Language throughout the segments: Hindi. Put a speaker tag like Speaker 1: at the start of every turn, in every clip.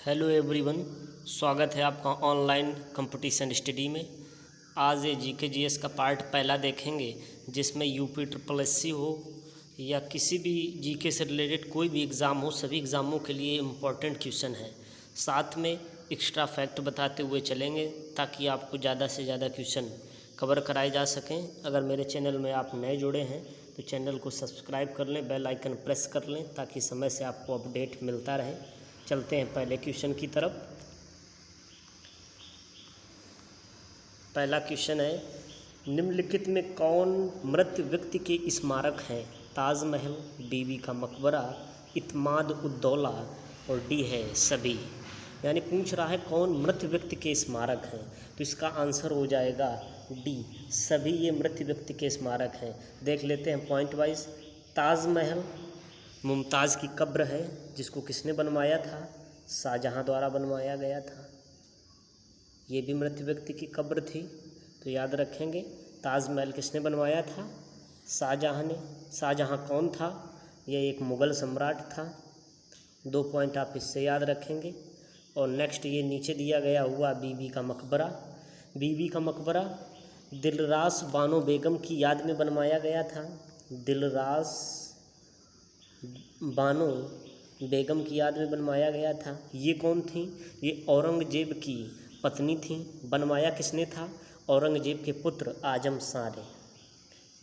Speaker 1: हेलो एवरीवन, स्वागत है आपका ऑनलाइन कंपटीशन स्टडी में। आज ये जीके जीएस का पार्ट पहला देखेंगे, जिसमें यूपी ट्रिपल एससी हो या किसी भी जीके से रिलेटेड कोई भी एग्ज़ाम हो, सभी एग्ज़ामों के लिए इम्पोर्टेंट क्वेश्चन है। साथ में एक्स्ट्रा फैक्ट बताते हुए चलेंगे ताकि आपको ज़्यादा से ज़्यादा क्वेश्चन कवर कराए जा सकें। अगर मेरे चैनल में आप नए जुड़े हैं तो चैनल को सब्सक्राइब कर लें, बेल आइकन प्रेस कर लें ताकि समय से आपको अपडेट मिलता रहे। चलते हैं पहले क्वेश्चन की तरफ। पहला क्वेश्चन है, निम्नलिखित में कौन मृत व्यक्ति के स्मारक हैं? ताजमहल, बीबी का मकबरा, इत्माद उद्दौला और डी है सभी। यानी पूछ रहा है कौन मृत व्यक्ति के स्मारक हैं, तो इसका आंसर हो जाएगा डी, सभी ये मृत व्यक्ति के स्मारक हैं। देख लेते हैं पॉइंट वाइज। ताजमहल मुमताज़ की कब्र है, जिसको किसने बनवाया था? शाहजहाँ द्वारा बनवाया गया था। ये भी मृत व्यक्ति की कब्र थी, तो याद रखेंगे ताजमहल किसने बनवाया था? शाहजहाँ ने। शाहजहाँ कौन था? यह एक मुग़ल सम्राट था। 2 पॉइंट आप इससे याद रखेंगे। और नेक्स्ट ये नीचे दिया गया हुआ बीबी का मकबरा। बीबी का मकबरा दिलरास बानो बेगम की याद में बनवाया गया था। दिलरास बानो बेगम की याद में बनवाया गया था। ये कौन थी? ये औरंगजेब की पत्नी थी। बनवाया किसने था? औरंगजेब के पुत्र आजम शाह ने।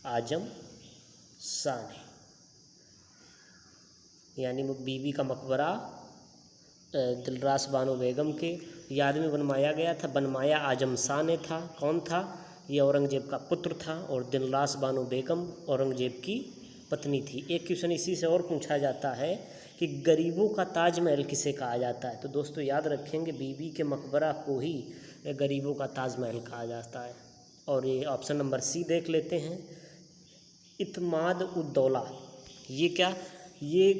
Speaker 1: आजम शाह ने। यानी वो बीबी का मकबरा दिलरास बानो बेगम के याद में बनवाया गया था। बनवाया आजम शाह ने था। कौन था? ये औरंगजेब का पुत्र था और दिलरास बानो बेगम औरंगजेब की पत्नी थी। एक क्वेश्चन इसी से और पूछा जाता है कि गरीबों का ताजमहल किसे कहा जाता है? तो दोस्तों याद रखेंगे बीबी के मकबरा को ही गरीबों का ताजमहल कहा जाता है। और ये ऑप्शन नंबर सी देख लेते हैं, इत्माद उद्दौला। ये क्या? ये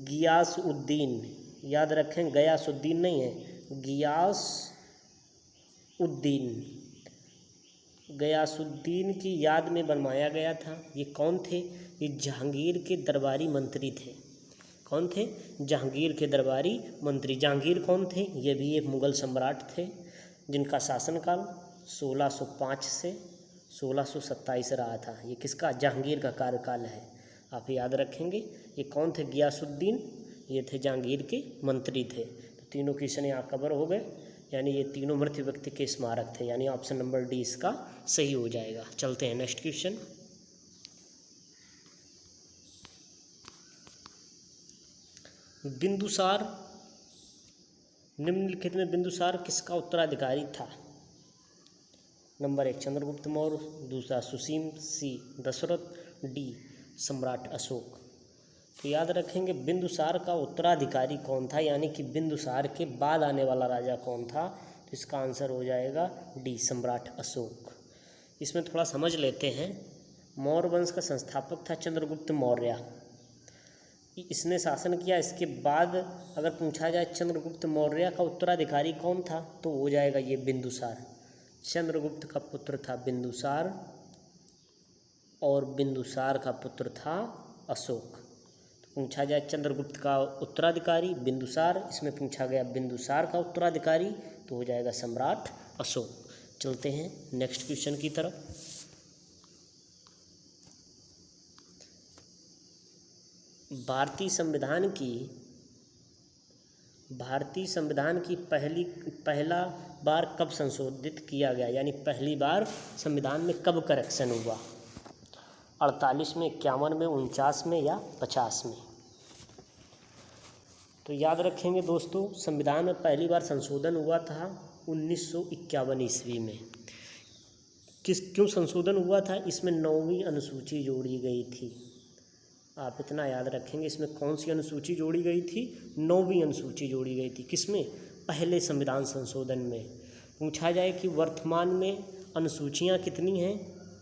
Speaker 1: गियास उद्दीन, याद रखें गयासुद्दीन नहीं है, गियास उद्दीन, गयासुद्दीन की याद में बनवाया गया था। ये कौन थे? ये जहांगीर के दरबारी मंत्री थे। कौन थे? जहांगीर के दरबारी मंत्री। जहांगीर कौन थे? ये भी एक मुग़ल सम्राट थे, जिनका शासनकाल 1605 से 1627 रहा था। ये किसका? जहांगीर का कार्यकाल है। आप याद रखेंगे। ये कौन थे? गियासुद्दीन। ये थे जहांगीर के मंत्री थे। तो तीनों क्वेश्चन यहाँ कवर हो गए। यानी ये तीनों मृत व्यक्ति के स्मारक थे। यानी ऑप्शन नंबर डी इसका सही हो जाएगा। चलते हैं नेक्स्ट क्वेश्चन। बिंदुसार, निम्नलिखित में बिंदुसार किसका उत्तराधिकारी था? नंबर 1 चंद्रगुप्त मौर्य, दूसरा सुसीम, सी दशरथ, डी सम्राट अशोक। तो याद रखेंगे बिंदुसार का उत्तराधिकारी कौन था, यानी कि बिंदुसार के बाद आने वाला राजा कौन था? तो इसका आंसर हो जाएगा डी सम्राट अशोक। इसमें थोड़ा समझ लेते हैं। मौर्य वंश का संस्थापक था चंद्रगुप्त मौर्य। इसने शासन किया। इसके बाद अगर पूछा जाए चंद्रगुप्त मौर्य का उत्तराधिकारी कौन था, तो हो जाएगा ये बिंदुसार। चंद्रगुप्त का पुत्र था बिंदुसार और बिंदुसार का पुत्र था अशोक। पूछा जाए चंद्रगुप्त का उत्तराधिकारी बिंदुसार, इसमें पूछा गया बिंदुसार का उत्तराधिकारी, तो हो जाएगा सम्राट अशोक। चलते हैं नेक्स्ट क्वेश्चन की तरफ। भारतीय संविधान की पहला बार कब संशोधित किया गया? यानी पहली बार संविधान में कब करेक्शन हुआ? 48 में, 51 में, 49 में या 50 में? तो याद रखेंगे दोस्तों, संविधान में पहली बार संशोधन हुआ था 1951 ईस्वी में। क्यों संशोधन हुआ था? इसमें 9वीं अनुसूची जोड़ी गई थी। आप इतना याद रखेंगे। इसमें कौन सी अनुसूची जोड़ी गई थी? 9वीं अनुसूची जोड़ी गई थी। किसमें? पहले संविधान संशोधन में। पूछा जाए कि वर्तमान में अनुसूचियाँ कितनी हैं,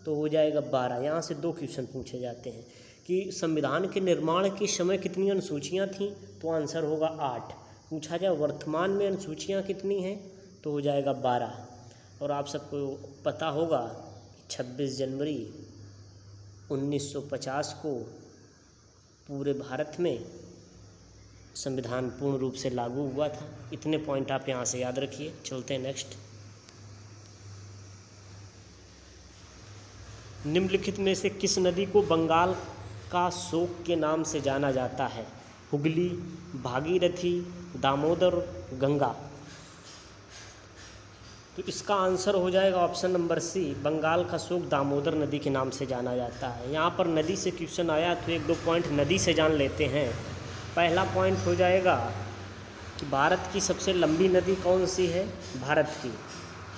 Speaker 1: तो हो जाएगा 12। यहाँ से 2 क्वेश्चन पूछे जाते हैं कि संविधान के निर्माण के समय कितनी अनुसूचियाँ थीं, तो आंसर होगा 8। पूछा जाए वर्तमान में अनुसूचियाँ कितनी हैं, तो हो जाएगा 12। और आप सबको पता होगा 26 जनवरी 1950 को पूरे भारत में संविधान पूर्ण रूप से लागू हुआ था। इतने पॉइंट आप यहाँ से याद रखिए। चलते हैं नेक्स्ट। निम्नलिखित में से किस नदी को बंगाल का शोक के नाम से जाना जाता है? हुगली, भागीरथी, दामोदर, गंगा। तो इसका आंसर हो जाएगा ऑप्शन नंबर सी, बंगाल का शोक दामोदर नदी के नाम से जाना जाता है। यहाँ पर नदी से क्वेश्चन आया तो एक दो पॉइंट नदी से जान लेते हैं। पहला पॉइंट हो जाएगा कि भारत की सबसे लंबी नदी कौन सी है? भारत की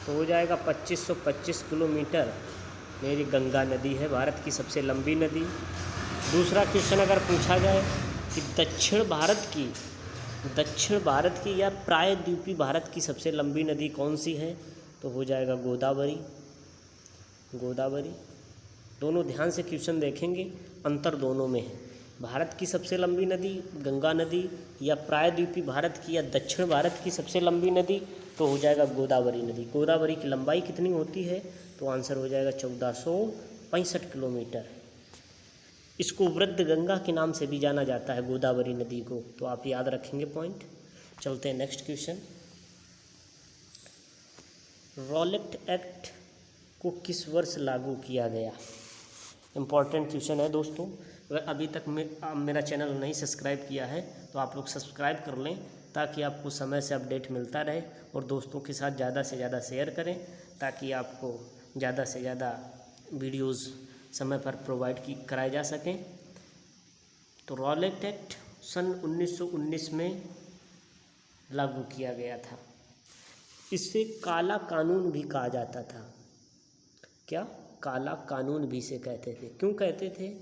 Speaker 1: तो हो जाएगा 2525 किलोमीटर मेरी गंगा नदी है भारत की सबसे लंबी नदी। दूसरा क्वेश्चन अगर पूछा जाए कि दक्षिण भारत की या प्रायद्वीपीय भारत की सबसे लंबी नदी कौन सी है? तो हो जाएगा गोदावरी। दोनों ध्यान से क्वेश्चन देखेंगे, अंतर दोनों में है। भारत की सबसे लंबी नदी गंगा नदी, या प्रायद्वीपीय भारत की या दक्षिण भारत की सबसे लंबी नदी, तो हो जाएगा गोदावरी नदी। गोदावरी की लंबाई कितनी होती है? तो आंसर हो जाएगा 1465 किलोमीटर। इसको वृद्ध गंगा के नाम से भी जाना जाता है गोदावरी नदी को, तो आप याद रखेंगे पॉइंट। चलते हैं नेक्स्ट क्वेश्चन। रॉलेट एक्ट को किस वर्ष लागू किया गया? इम्पॉर्टेंट क्वेश्चन है दोस्तों। अगर अभी तक मेरा चैनल नहीं सब्सक्राइब किया है तो आप लोग सब्सक्राइब कर लें, ताकि आपको समय से अपडेट मिलता रहे, और दोस्तों के साथ ज़्यादा से ज़्यादा शेयर करें, ताकि आपको ज़्यादा से ज़्यादा वीडियोज़ समय पर प्रोवाइड कराए जा सकें। तो रॉलेट एक्ट सन 1919 में लागू किया गया था। इसे काला कानून भी कहा जाता था। क्या? काला कानून भी इसे कहते थे। क्यों कहते थे?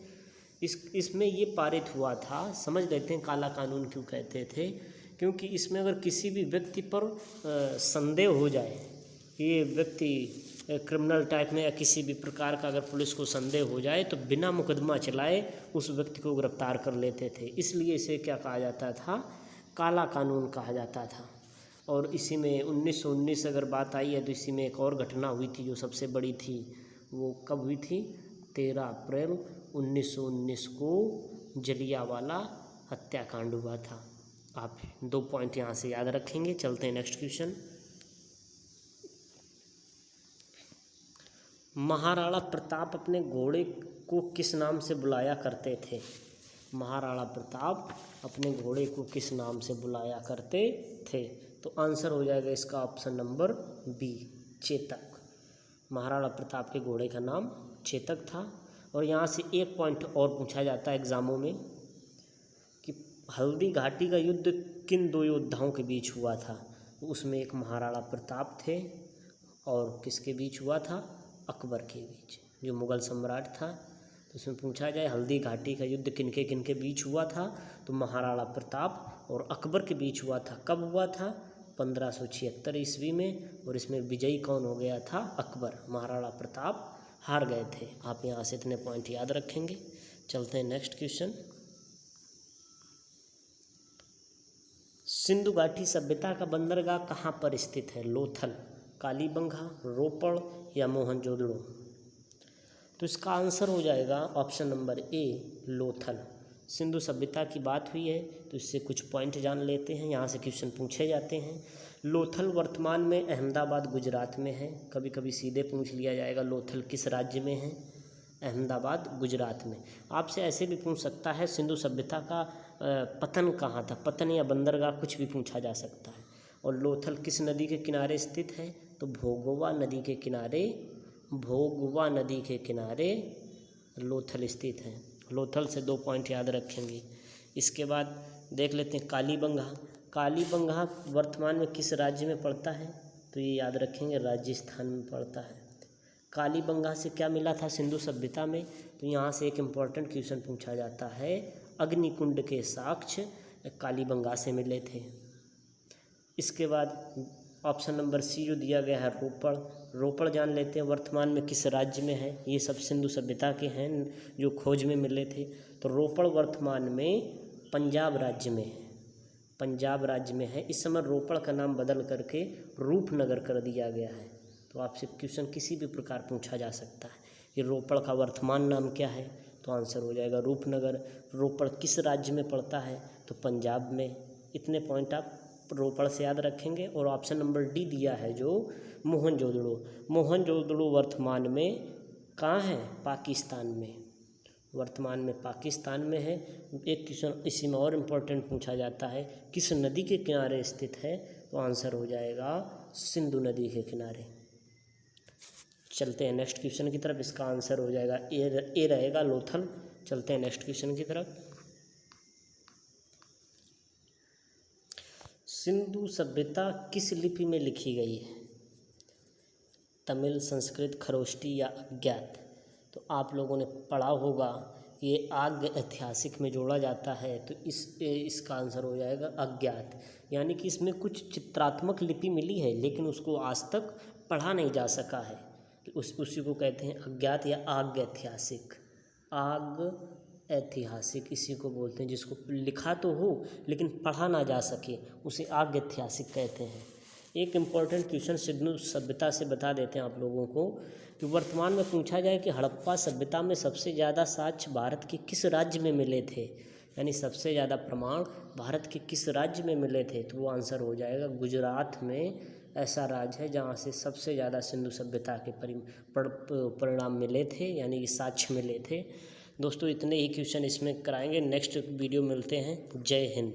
Speaker 1: इसमें ये पारित हुआ था, समझ लेते हैं काला कानून क्यों कहते थे। क्योंकि इसमें अगर किसी भी व्यक्ति पर संदेह हो जाए, ये व्यक्ति क्रिमिनल टाइप में या किसी भी प्रकार का अगर पुलिस को संदेह हो जाए, तो बिना मुकदमा चलाए उस व्यक्ति को गिरफ्तार कर लेते थे। इसलिए इसे क्या कहा जाता था? काला कानून कहा जाता था। और इसी में 1919 अगर बात आई है तो इसी में एक और घटना हुई थी जो सबसे बड़ी थी। वो कब हुई थी? 13 अप्रैल 1919 को जलियांवाला हत्याकांड हुआ था। आप 2 पॉइंट यहाँ से याद रखेंगे। चलते हैं नेक्स्ट क्वेश्चन। महाराणा प्रताप अपने घोड़े को किस नाम से बुलाया करते थे? महाराणा प्रताप अपने घोड़े को किस नाम से बुलाया करते थे? तो आंसर हो जाएगा इसका option number B, Chetak. Maharana Pratap के घोड़े का नाम चेतक था। और यहाँ से एक पॉइंट और पूछा जाता है एग्ज़ामों में कि हल्दी घाटी का युद्ध किन 2 योद्धाओं के बीच हुआ था? उसमें एक महाराणा प्रताप थे और किसके बीच हुआ था? अकबर के बीच, जो मुग़ल सम्राट था। तो इसमें पूछा जाए हल्दी घाटी का युद्ध किनके किनके बीच हुआ था, तो महाराणा प्रताप और अकबर के बीच हुआ था। कब हुआ था? 1576 ईस्वी में। और इसमें विजयी कौन हो गया था? अकबर। महाराणा प्रताप हार गए थे। आप यहाँ से इतने पॉइंट याद रखेंगे। चलते हैं नेक्स्ट क्वेश्चन। सिंधु घाटी सभ्यता का बंदरगाह कहाँ पर स्थित है? लोथल, कालीबंगा, रोपड़ या मोहनजोदड़ो। तो इसका आंसर हो जाएगा option number A, Lothal. Sindhu सभ्यता की बात हुई है तो इससे कुछ पॉइंट जान लेते हैं। यहाँ से क्वेश्चन पूछे जाते हैं। लोथल वर्तमान में अहमदाबाद गुजरात में है। कभी कभी सीधे पूछ लिया जाएगा लोथल किस राज्य में है? अहमदाबाद गुजरात में। आपसे ऐसे भी पूछ सकता है सिंधु सभ्यता का पतन कहाँ था? पतन या बंदरगाह कुछ भी पूछा जा सकता है। और लोथल किस नदी के किनारे स्थित है? तो भोगवा नदी के किनारे लोथल स्थित है। लोथल से 2 पॉइंट याद रखेंगे। इसके बाद देख लेते हैं कालीबंगा वर्तमान में किस राज्य में पड़ता है? तो ये याद रखेंगे राजस्थान में पड़ता है। कालीबंगा से क्या मिला था सिंधु सभ्यता में? तो यहाँ से एक इम्पॉर्टेंट क्वेश्चन पूछा जाता है। अग्निकुंड के साक्ष्य कालीबंगा से मिले थे। इसके बाद ऑप्शन नंबर सी जो दिया गया है रोपड़ जान लेते हैं वर्तमान में किस राज्य में है? ये सब सिंधु सभ्यता के हैं जो खोज में मिले थे। तो रोपड़ वर्तमान में पंजाब राज्य में है। इस समय रोपड़ का नाम बदल करके रूपनगर कर दिया गया है। तो आपसे क्वेश्चन किसी भी प्रकार पूछा जा सकता है, ये रोपड़ का वर्तमान नाम क्या है? तो आंसर हो जाएगा रूपनगर। रोपड़ किस राज्य में पड़ता है? तो पंजाब में। इतने पॉइंट आप रोपड़ से याद रखेंगे। और ऑप्शन नंबर डी दिया है जो मोहनजोदड़ो। मोहनजोदड़ो वर्तमान में कहाँ है? पाकिस्तान में। वर्तमान में पाकिस्तान में है। एक क्वेश्चन इसी में और इम्पोर्टेंट पूछा जाता है, किस नदी के किनारे स्थित है? तो आंसर हो जाएगा सिंधु नदी के किनारे। चलते हैं नेक्स्ट क्वेश्चन की तरफ। इसका आंसर हो जाएगा ए रहेगा, लोथल। चलते हैं नेक्स्ट क्वेश्चन की तरफ। सिंधु सभ्यता किस लिपि में लिखी गई है? तमिल, संस्कृत, खरोष्टी या अज्ञात? तो आप लोगों ने पढ़ा होगा कि ये आग्य ऐतिहासिक में जोड़ा जाता है, तो इसका आंसर हो जाएगा अज्ञात। यानी कि इसमें कुछ चित्रात्मक लिपि मिली है लेकिन उसको आज तक पढ़ा नहीं जा सका है, उसी को कहते हैं अज्ञात या आग्य ऐतिहासिक। आग्य ऐतिहासिक इसी को बोलते हैं, जिसको लिखा तो हो लेकिन पढ़ा ना जा सके, उसे आग्य ऐतिहासिक कहते हैं। एक इम्पॉर्टेंट क्वेश्चन सिंधु सभ्यता से बता देते हैं आप लोगों को कि वर्तमान में पूछा जाए कि हड़प्पा सभ्यता में सबसे ज़्यादा साक्ष्य भारत के किस राज्य में मिले थे? यानी सबसे ज़्यादा प्रमाण भारत के किस राज्य में मिले थे? तो वो आंसर हो जाएगा गुजरात में। ऐसा राज्य है जहाँ से सबसे ज़्यादा सिंधु सभ्यता के परिणाम मिले थे, यानी कि साक्ष्य मिले थे। दोस्तों इतने ही क्वेश्चन इसमें कराएंगे। नेक्स्ट वीडियो मिलते हैं। जय हिंद।